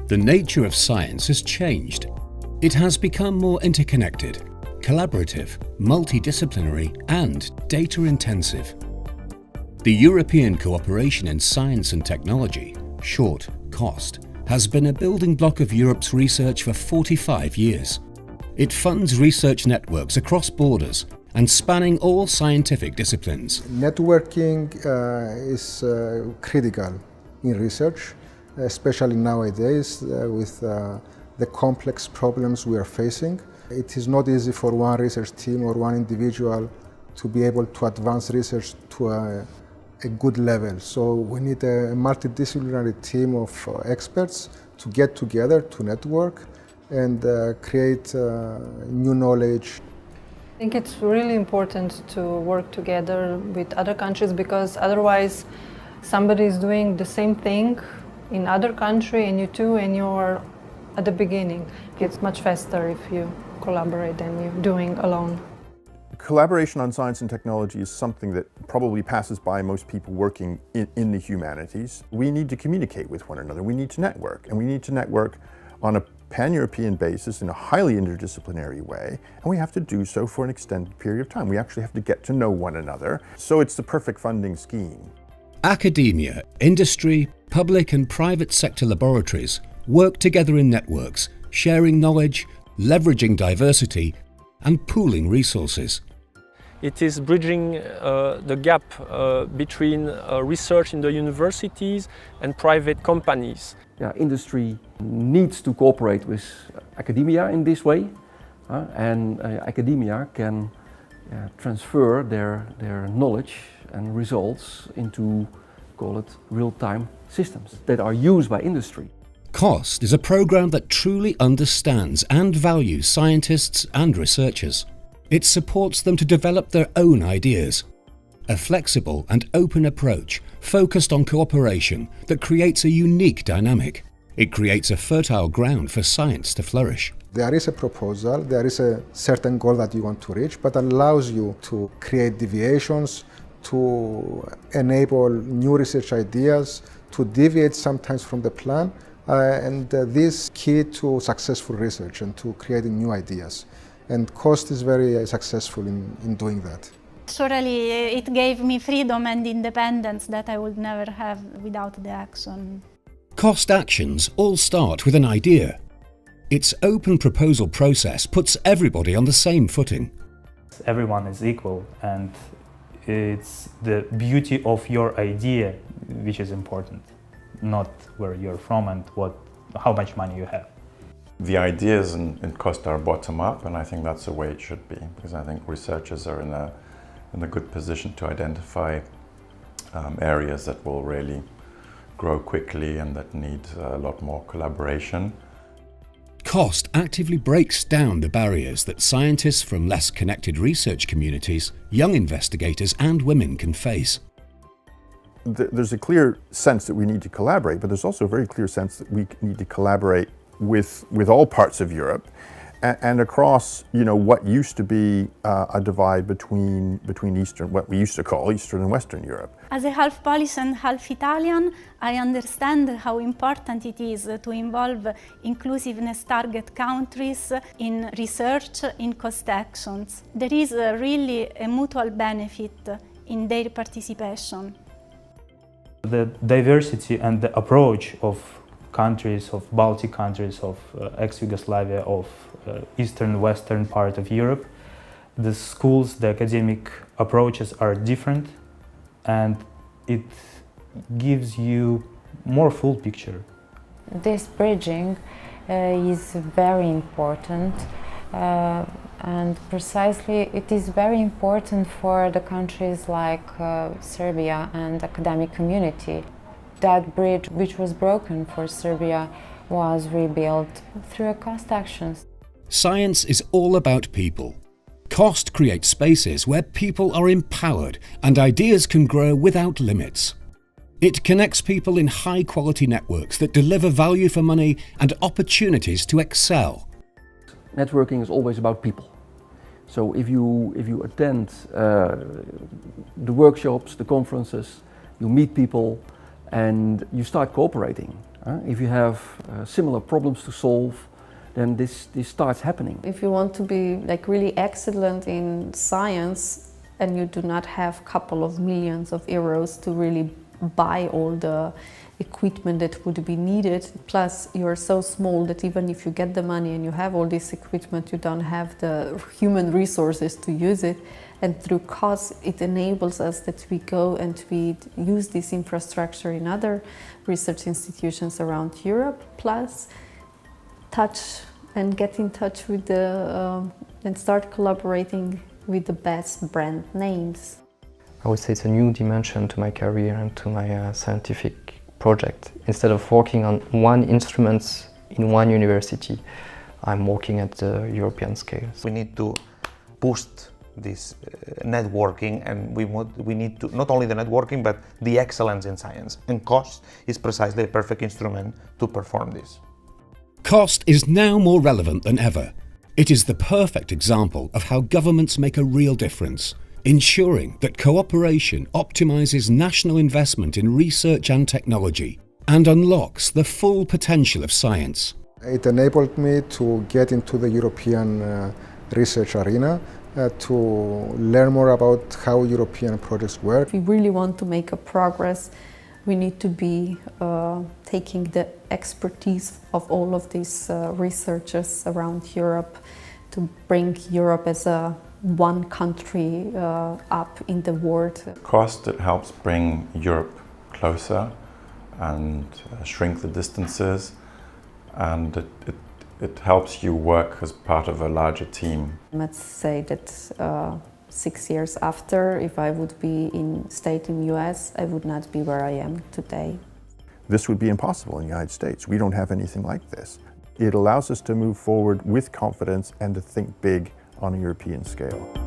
The nature of science has changed. It has become more interconnected, collaborative, multidisciplinary and data-intensive. The European cooperation in science and technology, short COST, has been a building block of Europe's research for 45 years. It funds research networks across borders and spanning all scientific disciplines. Networking is critical in research, especially nowadays with the complex problems we are facing. It is not easy for one research team or one individual to be able to advance research to a good level. So we need a multidisciplinary team of experts to get together, to network and create new knowledge. I think it's really important to work together with other countries, because otherwise somebody is doing the same thing in other country and you too, and you're at the beginning. It's much faster if you collaborate than you're doing alone. Collaboration on science and technology is something that probably passes by most people working in the humanities. We need to communicate with one another, we need to network, and we need to network on a pan-European basis in a highly interdisciplinary way, and we have to do so for an extended period of time. We actually have to get to know one another, so it's the perfect funding scheme. Academia, industry, public and private sector laboratories work together in networks, sharing knowledge, leveraging diversity and pooling resources. It is bridging the gap between research in the universities and private companies. Yeah, industry needs to cooperate with academia in this way, and academia can transfer their knowledge and results into, call it, real-time systems that are used by industry. COST is a program that truly understands and values scientists and researchers. It supports them to develop their own ideas. A flexible and open approach focused on cooperation that creates a unique dynamic. It creates a fertile ground for science to flourish. There is a proposal, there is a certain goal that you want to reach, but allows you to create deviations, to enable new research ideas, to deviate sometimes from the plan. And this is key to successful research and to creating new ideas. And COST is very successful in doing that. Surely it gave me freedom and independence that I would never have without the Axon. COST actions all start with an idea. Its open proposal process puts everybody on the same footing. Everyone is equal, and it's the beauty of your idea which is important, not where you're from and how much money you have. The ideas in COST are bottom up, and I think that's the way it should be, because I think researchers are in a good position to identify areas that will really grow quickly and that need a lot more collaboration. COST actively breaks down the barriers that scientists from less connected research communities, young investigators and women can face. There's a clear sense that we need to collaborate, but there's also a very clear sense that we need to collaborate with all parts of Europe and across, what used to be a divide between what we used to call Eastern and Western Europe. As a half Polish and half Italian, I understand how important it is to involve inclusiveness target countries in research in COST actions. There is really a mutual benefit in their participation. The diversity and the approach of countries, of Baltic countries, of ex-Yugoslavia, of eastern, western part of Europe, the schools, the academic approaches are different, and it gives you more full picture. This bridging is very important, and precisely it is very important for the countries like Serbia and academic community. That bridge which was broken for Serbia was rebuilt through COST actions. Science is all about people. COST creates spaces where people are empowered and ideas can grow without limits. It connects people in high-quality networks that deliver value for money and opportunities to excel. Networking is always about people. So if you attend the workshops, the conferences, you meet people and you start cooperating. If you have similar problems to solve, then this starts happening. If you want to be like really excellent in science and you do not have a couple of millions of euros to really buy all the equipment that would be needed, plus you're so small that even if you get the money and you have all this equipment, you don't have the human resources to use it. And through COST, it enables us that we go and we use this infrastructure in other research institutions around Europe, plus touch and get in touch with and start collaborating with the best brand names. I would say it's a new dimension to my career and to my scientific project. Instead of working on one instrument in one university, I'm working at the European scale. We need to boost this networking, and we need to not only the networking but the excellence in science, and COST is precisely a perfect instrument to perform this. COST is now more relevant than ever. It is the perfect example of how governments make a real difference, ensuring that cooperation optimises national investment in research and technology and unlocks the full potential of science. It enabled me to get into the European research arena, to learn more about how European projects work. If we really want to make a progress, we need to be taking the expertise of all of these researchers around Europe to bring Europe as a one country up in the world. COST, it helps bring Europe closer and shrink the distances, and it helps you work as part of a larger team. Let's say that 6 years after, if I would be stayed in the US, I would not be where I am today. This would be impossible in the United States. We don't have anything like this. It allows us to move forward with confidence and to think big on a European scale.